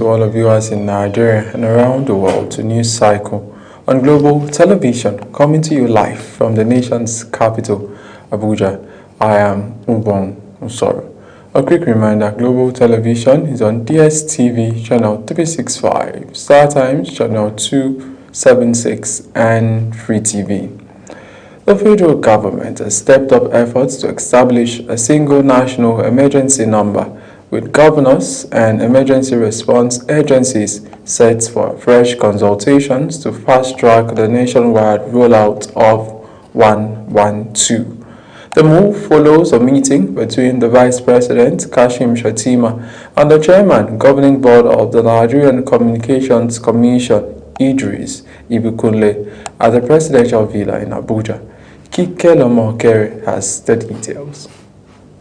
to all of viewers in Nigeria and around the world to News Cycle on Global Television, coming to you live from the nation's capital, Abuja. I am Ubong Usoro. A quick reminder, Global Television is on DSTV channel 365, StarTimes channel 276 and Free TV. The federal government has stepped up efforts to establish a single national emergency number, with governors and emergency response agencies set for fresh consultations to fast-track the nationwide rollout of 112. The move follows a meeting between the Vice President, Kashim Shettima, and the Chairman, Governing Board of the Nigerian Communications Commission, Idris Ibikunle, at the Presidential Villa in Abuja. Kike Lomokere has the details.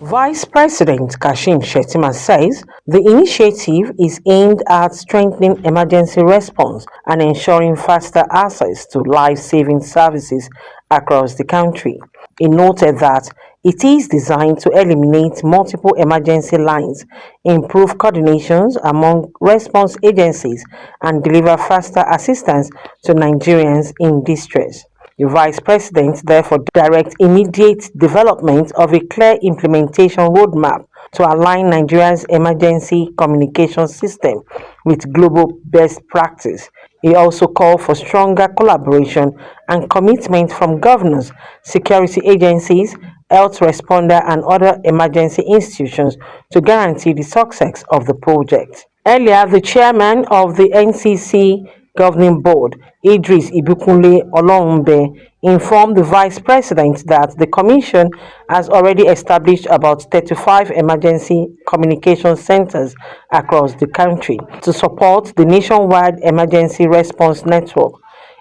Vice President Kashim Shettima says the initiative is aimed at strengthening emergency response and ensuring faster access to life-saving services across the country. He noted that it is designed to eliminate multiple emergency lines, improve coordinations among response agencies, and deliver faster assistance to Nigerians in distress. The Vice President therefore directs immediate development of a clear implementation roadmap to align Nigeria's emergency communication system with global best practice. He also called for stronger collaboration and commitment from governors, security agencies, health responder and other emergency institutions to guarantee the success of the project. Earlier, the chairman of the NCC Governing Board, Idris Ibikunle Olorunbe, informed the Vice President that the Commission has already established about 35 emergency communication centers across the country to support the nationwide emergency response network.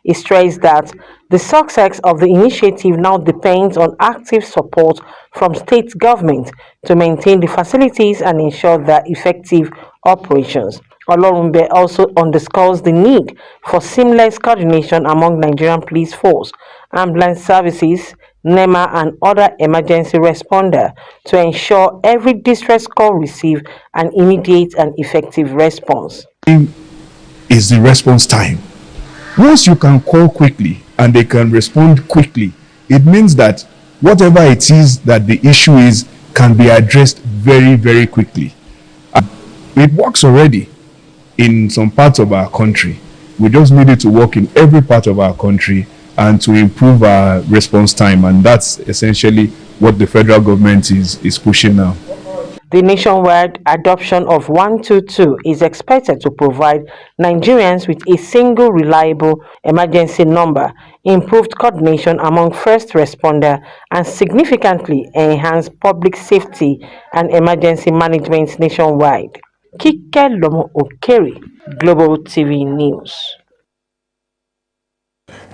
He stressed that the success of the initiative now depends on active support from state government to maintain the facilities and ensure their effective operations. Olorunbe also underscores the need for seamless coordination among Nigerian police force, ambulance services, NEMA and other emergency responders to ensure every distress call receives an immediate and effective response. Is the response time. Once you can call quickly and they can respond quickly, it means that whatever it is that the issue is can be addressed very, very quickly. It works already in some parts of our country. We just need it to work in every part of our country and to improve our response time, and that's essentially what the federal government is pushing now. The nationwide adoption of 122 is expected to provide Nigerians with a single reliable emergency number, improved coordination among first responders, and significantly enhance public safety and emergency management nationwide. Kike Lomo Okere, Global TV News.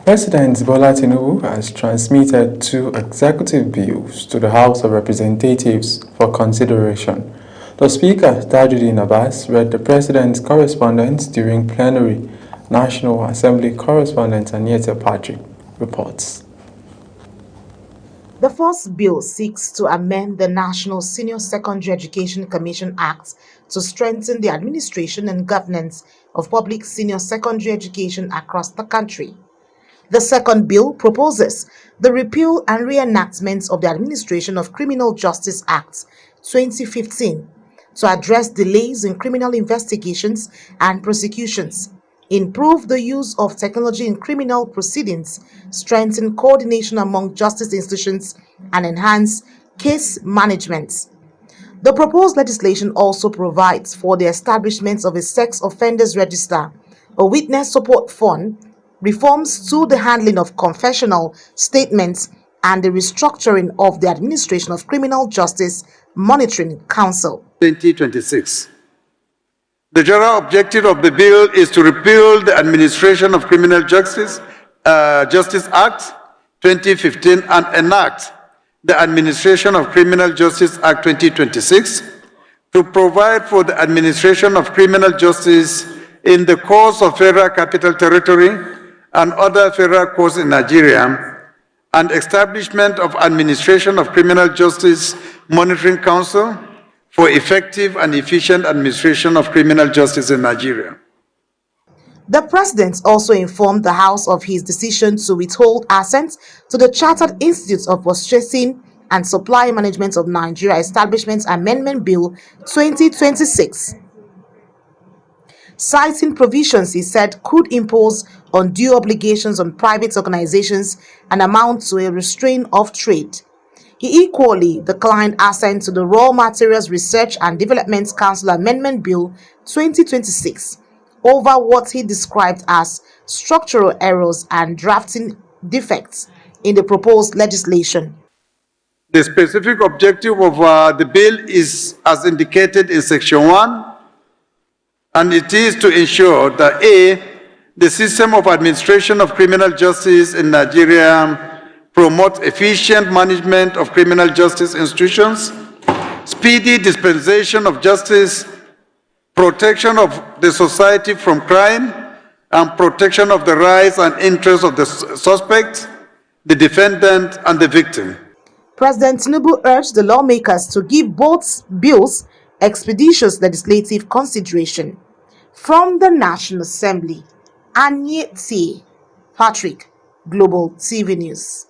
President Bola Tinubu has transmitted 2 executive bills to the House of Representatives for consideration. The Speaker, Tajuddin Abbas, read the President's correspondence during plenary. National Assembly correspondent Anieta Patrick reports. The first bill seeks to amend the National Senior Secondary Education Commission Act to strengthen the administration and governance of public senior secondary education across the country. The second bill proposes the repeal and reenactment of the Administration of Criminal Justice Act 2015 to address delays in criminal investigations and prosecutions, improve the use of technology in criminal proceedings, strengthen coordination among justice institutions, and enhance case management. The proposed legislation also provides for the establishment of a sex offenders register, a witness support fund, reforms to the handling of confessional statements, and the restructuring of the Administration of Criminal Justice Monitoring Council. 2026. The general objective of the bill is to repeal the Administration of Criminal Justice Act 2015 and enact the Administration of Criminal Justice Act 2026 to provide for the administration of criminal justice in the course of Federal Capital Territory and other federal courts in Nigeria, and establishment of Administration of Criminal Justice Monitoring Council for effective and efficient administration of criminal justice in Nigeria. The president also informed the House of his decision to withhold assent to the Chartered Institute of Purchasing and Supply Management of Nigeria Establishment Amendment Bill 2026, citing provisions he said could impose undue obligations on private organizations and amount to a restraint of trade. He equally declined assent to the Raw Materials Research and Development Council Amendment Bill 2026 over what he described as structural errors and drafting defects in the proposed legislation. The specific objective of the bill is as indicated in Section 1, and it is to ensure that A, the system of administration of criminal justice in Nigeria promotes efficient management of criminal justice institutions, speedy dispensation of justice, protection of the society from crime, and protection of the rights and interests of the suspect, the defendant, and the victim. President Tinubu urged the lawmakers to give both bills expeditious legislative consideration. From the National Assembly, Anyete Patrick, Global TV News.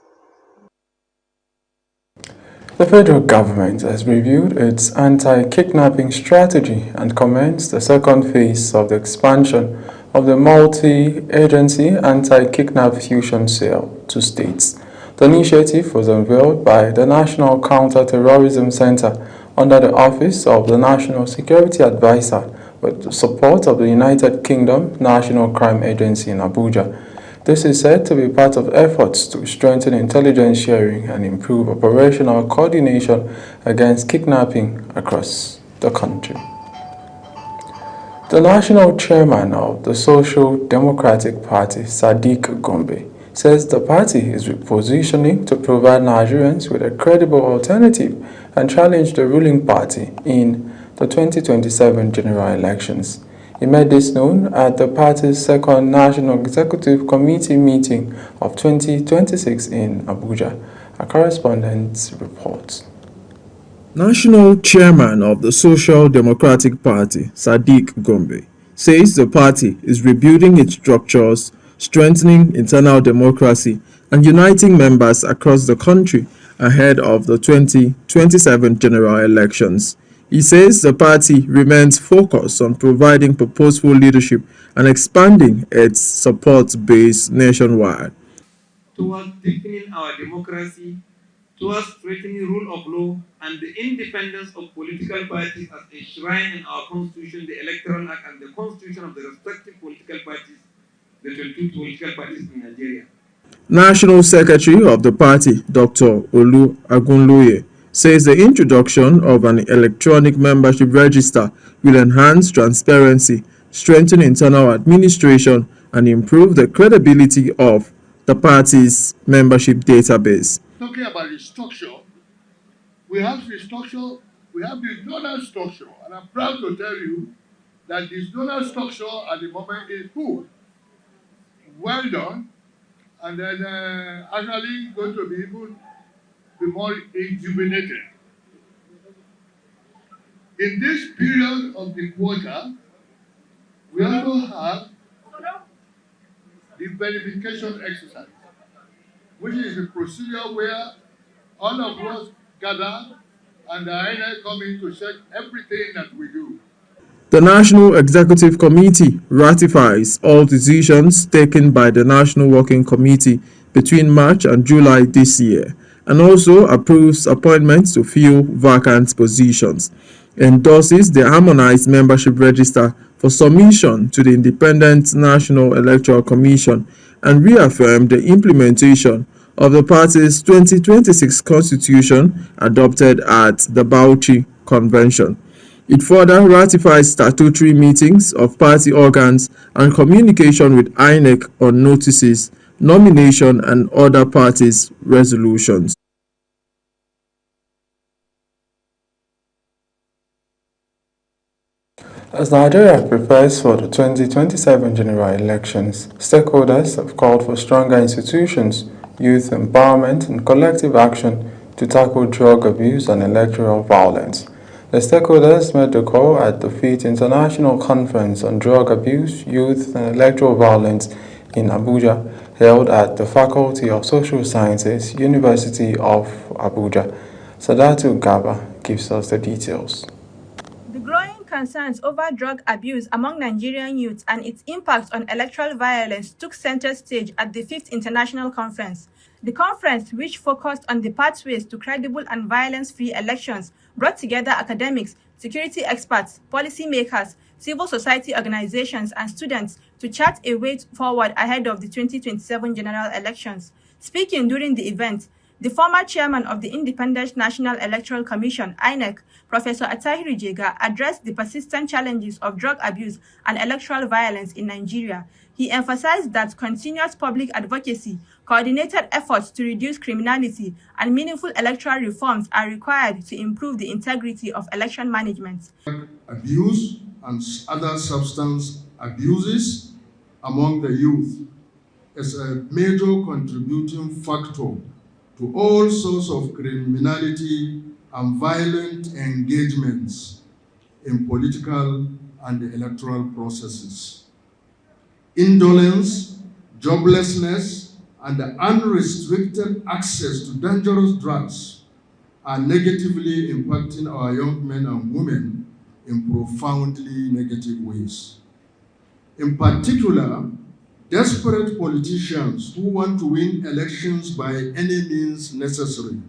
The federal government has reviewed its anti-kidnapping strategy and commenced the second phase of the expansion of the multi-agency anti-kidnap fusion cell to states. The initiative was unveiled by the National Counter-Terrorism Center under the Office of the National Security Advisor with the support of the United Kingdom National Crime Agency in Abuja. This is said to be part of efforts to strengthen intelligence sharing and improve operational coordination against kidnapping across the country. The national chairman of the Social Democratic Party, Sadiq Gombe, says the party is repositioning to provide Nigerians with a credible alternative and challenge the ruling party in the 2027 general elections. He made this known at the party's second National Executive Committee meeting of 2026 in Abuja. A correspondent reports. National Chairman of the Social Democratic Party, Sadiq Gombe, says the party is rebuilding its structures, strengthening internal democracy, and uniting members across the country ahead of the 2027 general elections. He says the party remains focused on providing purposeful leadership and expanding its support base nationwide. Towards deepening our democracy, towards strengthening rule of law and the independence of political parties as enshrined in our constitution, the Electoral Act, and the constitution of the respective political parties, the 22 political parties in Nigeria. National Secretary of the party, Dr. Olu Agunloye, says the introduction of an electronic membership register will enhance transparency, strengthen internal administration, and improve the credibility of the party's membership database. Talking about the structure, we have the structure, we have the donor structure, and I'm proud to tell you that this donor structure at the moment is good, well done, and then actually going to be even be more rejuvenated. In this period of the quarter, we also have the verification exercise, which is a procedure where all of us gather and the INEC come in to check everything that we do. The National Executive Committee ratifies all decisions taken by the National Working Committee between March and July this year, and also approves appointments to fill vacant positions, endorses the harmonized membership register for submission to the Independent National Electoral Commission, and reaffirmed the implementation of the party's 2026 constitution adopted at the Bauchi Convention. It further ratifies statutory meetings of party organs and communication with INEC on notices, nomination, and other parties' resolutions. As Nigeria prepares for the 2027 general elections, stakeholders have called for stronger institutions, youth empowerment, and collective action to tackle drug abuse and electoral violence. The stakeholders met the call at the 5th International Conference on Drug Abuse, Youth and Electoral Violence in Abuja, held at the Faculty of Social Sciences, University of Abuja. Sadatu Gaba gives us the details. The growing concerns over drug abuse among Nigerian youth and its impact on electoral violence took center stage at the 5th International Conference. The conference, which focused on the pathways to credible and violence-free elections, brought together academics, security experts, policymakers, civil society organizations, and students to chart a way forward ahead of the 2027 general elections. Speaking during the event, the former chairman of the Independent National Electoral Commission, INEC, Professor Attahiru Jega, addressed the persistent challenges of drug abuse and electoral violence in Nigeria. He emphasized that continuous public advocacy, coordinated efforts to reduce criminality, and meaningful electoral reforms are required to improve the integrity of election management. Abuse and other substance abuses among the youth is a major contributing factor to all sorts of criminality and violent engagements in political and electoral processes. Indolence, joblessness, and unrestricted access to dangerous drugs are negatively impacting our young men and women in profoundly negative ways. In particular, desperate politicians who want to win elections by any means necessary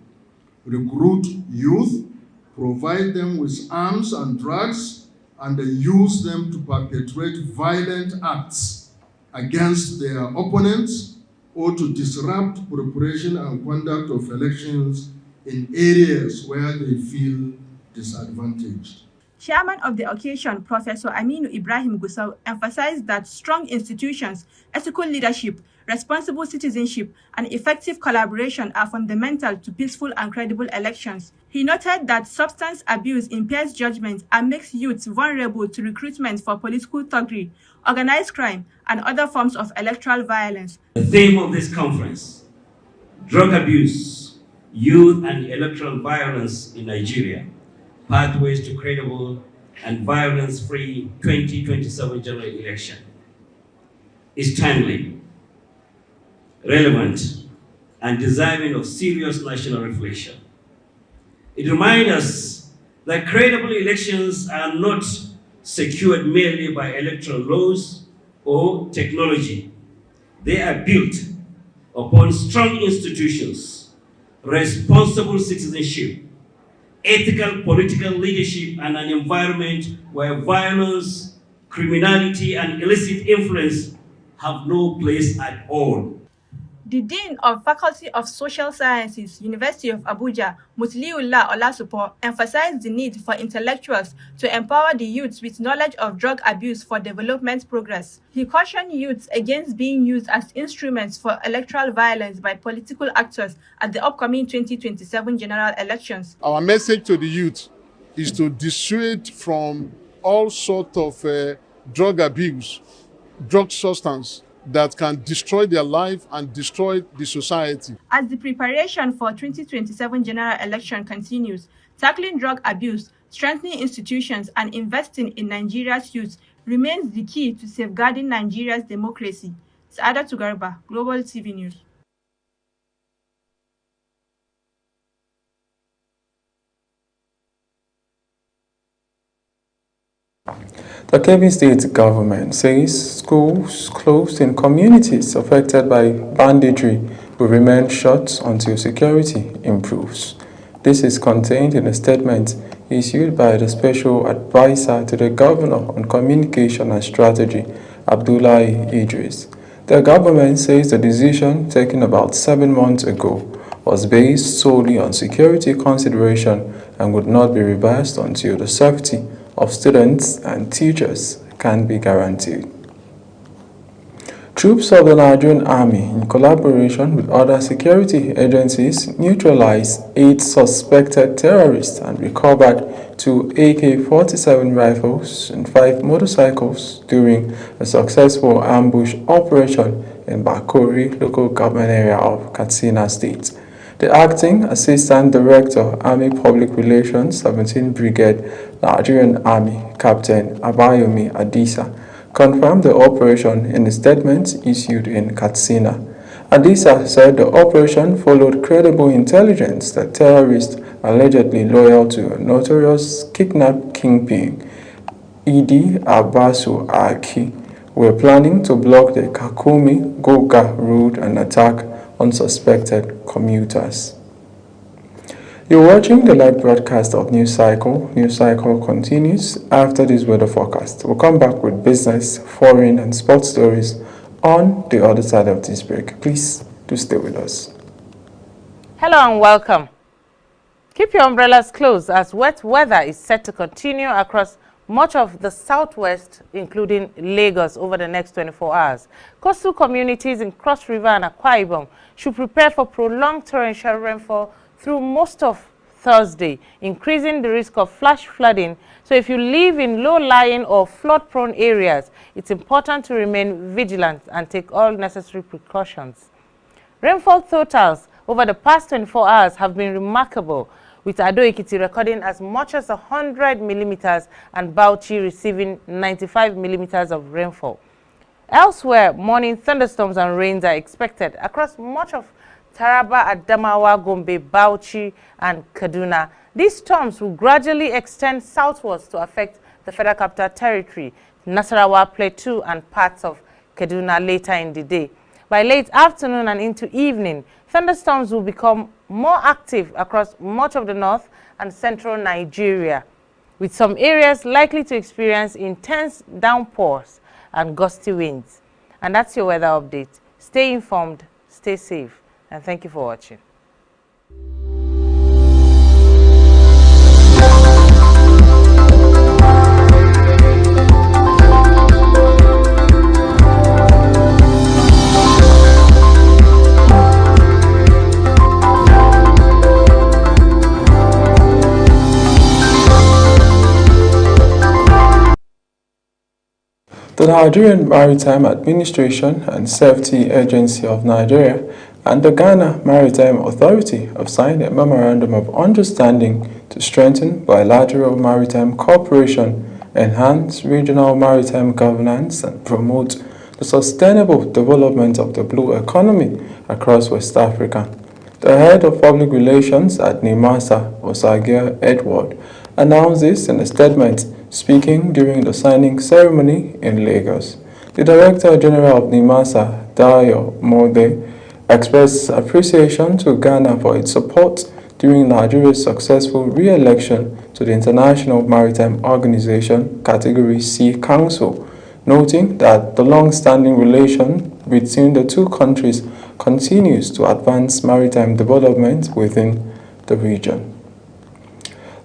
recruit youth, provide them with arms and drugs, and use them to perpetrate violent acts against their opponents or to disrupt preparation and conduct of elections in areas where they feel disadvantaged. Chairman of the occasion, Professor Aminu Ibrahim Gusau, emphasized that strong institutions, ethical leadership, responsible citizenship, and effective collaboration are fundamental to peaceful and credible elections. He noted that substance abuse impairs judgment and makes youths vulnerable to recruitment for political thuggery, organized crime, and other forms of electoral violence. The theme of this conference, drug abuse, youth and electoral violence in Nigeria, pathways to credible and violence-free 2027 general election, is timely, relevant, and deserving of serious national reflection. It reminds us that credible elections are not secured merely by electoral laws or technology. They are built upon strong institutions, responsible citizenship, ethical political leadership, and an environment where violence, criminality, and illicit influence have no place at all. The Dean of Faculty of Social Sciences, University of Abuja, Mutliullah Olasupo, emphasized the need for intellectuals to empower the youths with knowledge of drug abuse for development progress. He cautioned youths against being used as instruments for electoral violence by political actors at the upcoming 2027 general elections. Our message to the youth is to dissuade from all sorts of drug abuse, drug substance, that can destroy their life and destroy the society. As the preparation for 2027 general election continues, tackling drug abuse, strengthening institutions, and investing in Nigeria's youth remains the key to safeguarding Nigeria's democracy. Saadatu Garba, Global TV News. The Kebbi State government says schools closed in communities affected by banditry will remain shut until security improves. This is contained in a statement issued by the Special Advisor to the Governor on Communication and Strategy, Abdullahi Idris. The government says the decision taken about 7 months ago was based solely on security consideration and would not be reversed until the safety of students and teachers can be guaranteed. Troops of the Nigerian Army, in collaboration with other security agencies, neutralized 8 suspected terrorists and recovered 2 AK-47 rifles and 5 motorcycles during a successful ambush operation in Bakori, local government area of Katsina State. The Acting Assistant Director, Army Public Relations, 17th Brigade, Nigerian Army, Captain Abayomi Adisa, confirmed the operation in a statement issued in Katsina. Adisa said the operation followed credible intelligence that terrorists allegedly loyal to notorious kidnap kingpin Idi Abasu Aki were planning to block the Kakumi-Goga road and attack unsuspected commuters. You're watching the live broadcast of News Cycle. News Cycle continues after this weather forecast. We'll come back with business, foreign, and sports stories on the other side of this break. Please do stay with us. Hello and welcome. Keep your umbrellas closed as wet weather is set to continue across much of the southwest, including Lagos, over the next 24 hours. Coastal communities in Cross River and Akwa Ibom should prepare for prolonged torrential rainfall through most of Thursday, increasing the risk of flash flooding. So if you live in low-lying or flood-prone areas, it's important to remain vigilant and take all necessary precautions. Rainfall totals over the past 24 hours have been remarkable, with Ado Ekiti recording as much as 100 millimeters and Bauchi receiving 95 millimeters of rainfall. Elsewhere, morning thunderstorms and rains are expected across much of Taraba, Adamawa, Gombe, Bauchi, and Kaduna. These storms will gradually extend southwards to affect the Federal Capital Territory, Nasarawa, Plateau, and parts of Kaduna later in the day. By late afternoon and into evening, thunderstorms will become more active across much of the north and central Nigeria, with some areas likely to experience intense downpours and gusty winds. And that's your weather update. Stay informed, stay safe, and thank you for watching. The Nigerian Maritime Administration and Safety Agency of Nigeria and the Ghana Maritime Authority have signed a memorandum of understanding to strengthen bilateral maritime cooperation, enhance regional maritime governance, and promote the sustainable development of the blue economy across West Africa. The head of public relations at NIMASA, Osagie Edward, announced this in a statement speaking during the signing ceremony in Lagos. The Director General of NIMASA, Dayo Mode, expressed appreciation to Ghana for its support during Nigeria's successful re-election to the International Maritime Organization Category C Council, noting that the long-standing relation between the two countries continues to advance maritime development within the region.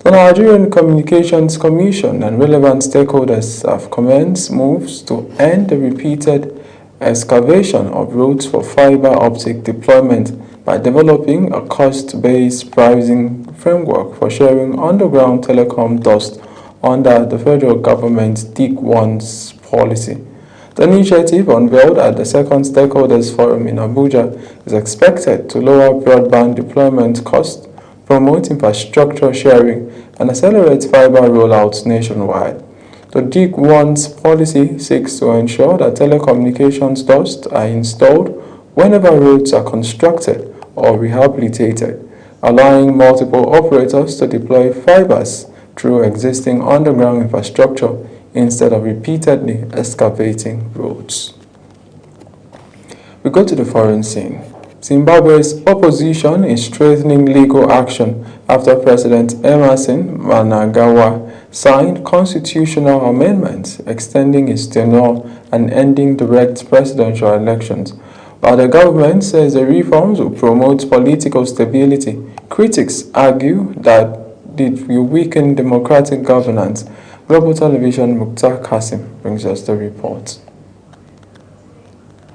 The Nigerian Communications Commission and relevant stakeholders have commenced moves to end the repeated excavation of roads for fiber optic deployment by developing a cost-based pricing framework for sharing underground telecom dust under the federal government's DIG-1's policy. The initiative, unveiled at the second Stakeholders Forum in Abuja, is expected to lower broadband deployment costs, promote infrastructure sharing, and accelerate fiber rollouts nationwide. The DIG-1's policy seeks to ensure that telecommunications ducts are installed whenever roads are constructed or rehabilitated, allowing multiple operators to deploy fibers through existing underground infrastructure instead of repeatedly excavating roads. We go to the foreign scene. Zimbabwe's opposition is strengthening legal action after President Emmerson Mnangagwa signed constitutional amendments extending his tenure and ending direct presidential elections. While the government says the reforms will promote political stability, critics argue that it will weaken democratic governance. Global Television Mukhtar Kasim brings us the report.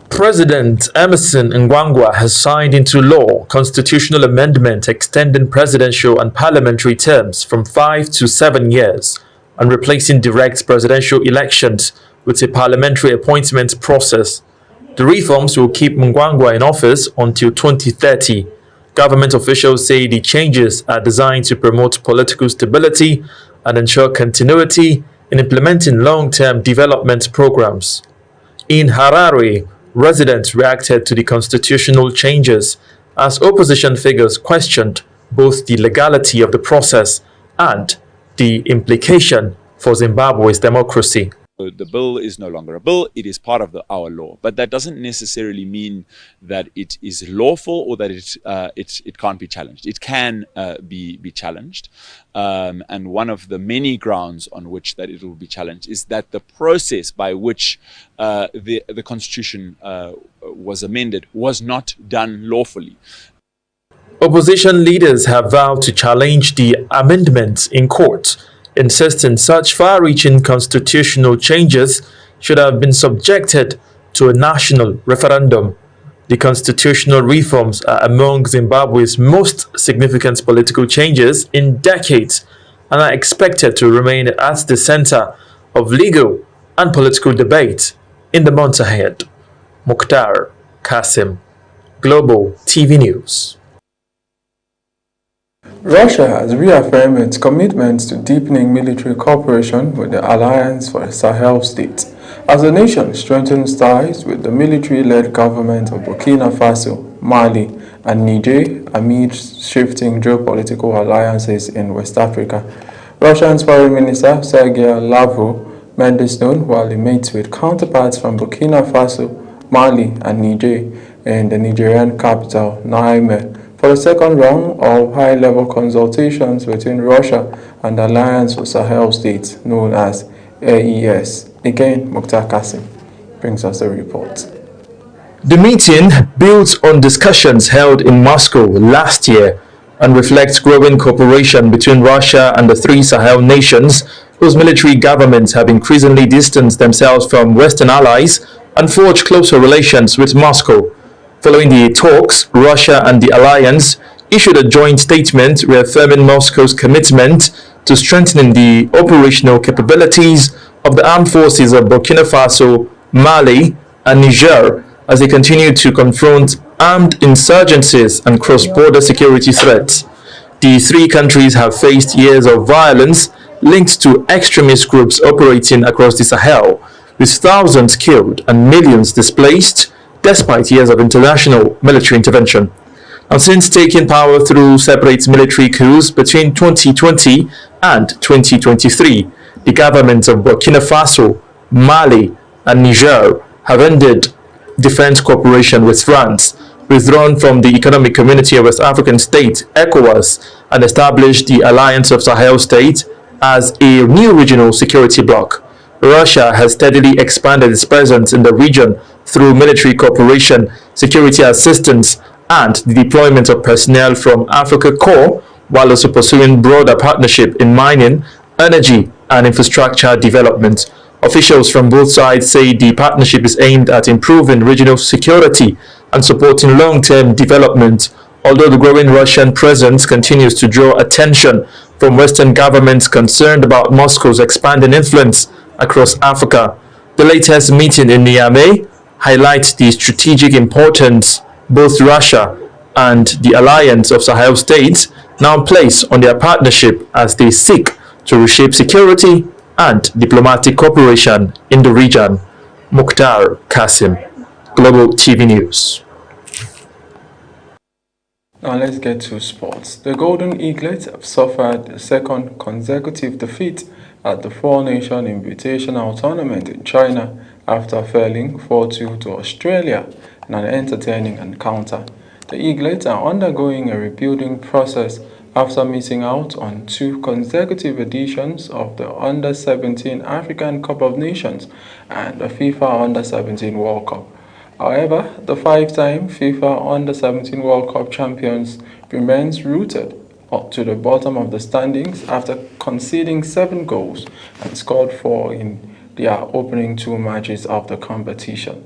President Emmerson Mnangagwa has signed into law constitutional amendment extending presidential and parliamentary terms from 5 to 7 years and replacing direct presidential elections with a parliamentary appointment process. The reforms will keep Mnangagwa in office until 2030. Government officials say the changes are designed to promote political stability and ensure continuity in implementing long-term development programs. In Harare, residents reacted to the constitutional changes as opposition figures questioned both the legality of the process and the implication for Zimbabwe's democracy. The bill is no longer a bill, it is part of our law. But that doesn't necessarily mean that it is lawful or that it can't be challenged. It can be challenged. And one of the many grounds on which that it will be challenged is that the process by which the Constitution was amended was not done lawfully. Opposition leaders have vowed to challenge the amendments in court, insisting such far-reaching constitutional changes should have been subjected to a national referendum. The constitutional reforms are among Zimbabwe's most significant political changes in decades and are expected to remain at the center of legal and political debate in the months ahead. Mukhtar Kasim, Global TV News. Russia has reaffirmed its commitment to deepening military cooperation with the Alliance for the Sahel States as the nation strengthens ties with the military-led government of Burkina Faso, Mali, and Niger amid shifting geopolitical alliances in West Africa. Russia's Foreign Minister Sergei Lavrov made this known while he met with counterparts from Burkina Faso, Mali, and Niger in the Nigerian capital, Niamey, for the second round of high-level consultations between Russia and the Alliance for Sahel States, known as AES. Again, Mukhtar Kasim brings us a report. The meeting builds on discussions held in Moscow last year and reflects growing cooperation between Russia and the three Sahel nations, whose military governments have increasingly distanced themselves from Western allies and forged closer relations with Moscow. Following the talks, Russia and the alliance issued a joint statement reaffirming Moscow's commitment to strengthening the operational capabilities of the armed forces of Burkina Faso, Mali, and Niger as they continue to confront armed insurgencies and cross-border security threats. The three countries have faced years of violence linked to extremist groups operating across the Sahel, with thousands killed and millions displaced despite years of international military intervention. And since taking power through separate military coups between 2020 and 2023, the governments of Burkina Faso, Mali, and Niger have ended defense cooperation with France, withdrawn from the Economic Community of West African States, ECOWAS, and established the Alliance of Sahel States as a new regional security bloc. Russia has steadily expanded its presence in the region through military cooperation, security assistance, and the deployment of personnel from Africa Corps, while also pursuing broader partnership in mining, energy, and infrastructure development. Officials from both sides say the partnership is aimed at improving regional security and supporting long-term development, although the growing Russian presence continues to draw attention from Western governments concerned about Moscow's expanding influence across Africa. The latest meeting in Niamey highlights the strategic importance both Russia and the Alliance of Sahel States now place on their partnership as they seek to reshape security and diplomatic cooperation in the region. Mukhtar Kasim, Global TV News. Now let's get to sports. The Golden Eaglets have suffered a second consecutive defeat at the Four Nation Invitational Tournament in China after failing 4-2 to Australia in an entertaining encounter. The Eaglets are undergoing a rebuilding process after missing out on 2 consecutive editions of the Under-17 African Cup of Nations and the FIFA Under-17 World Cup. However, the 5-time FIFA Under-17 World Cup champions remains rooted up to the bottom of the standings after conceding 7 goals and scored 4 in their opening 2 matches of the competition.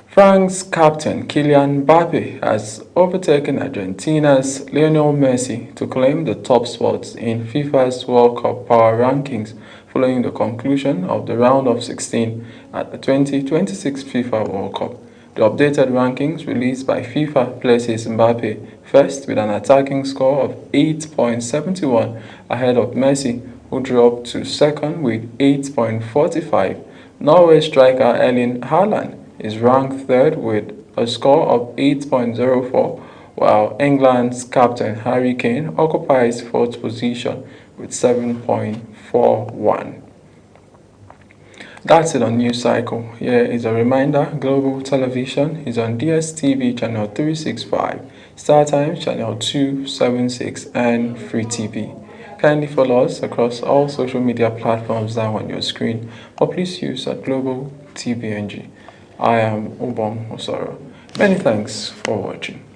France's captain Kylian Mbappe has overtaken Argentina's Lionel Messi to claim the top spots in FIFA's World Cup power rankings following the conclusion of the round of 16 at the 2026 FIFA World Cup. The updated rankings released by FIFA places Mbappe first with an attacking score of 8.71 ahead of Messi, who dropped to second with 8.45. Norway striker Erling Haaland is ranked third with a score of 8.04, while England's captain Harry Kane occupies fourth position with 7.41. That's it on News Cycle. Here is a reminder: Global Television is on DSTV channel 365, StarTimes channel 276, and Free TV. Kindly follow us across all social media platforms now on your screen, or please use at Global TVNG. I am Ubong Osoro. Many thanks for watching.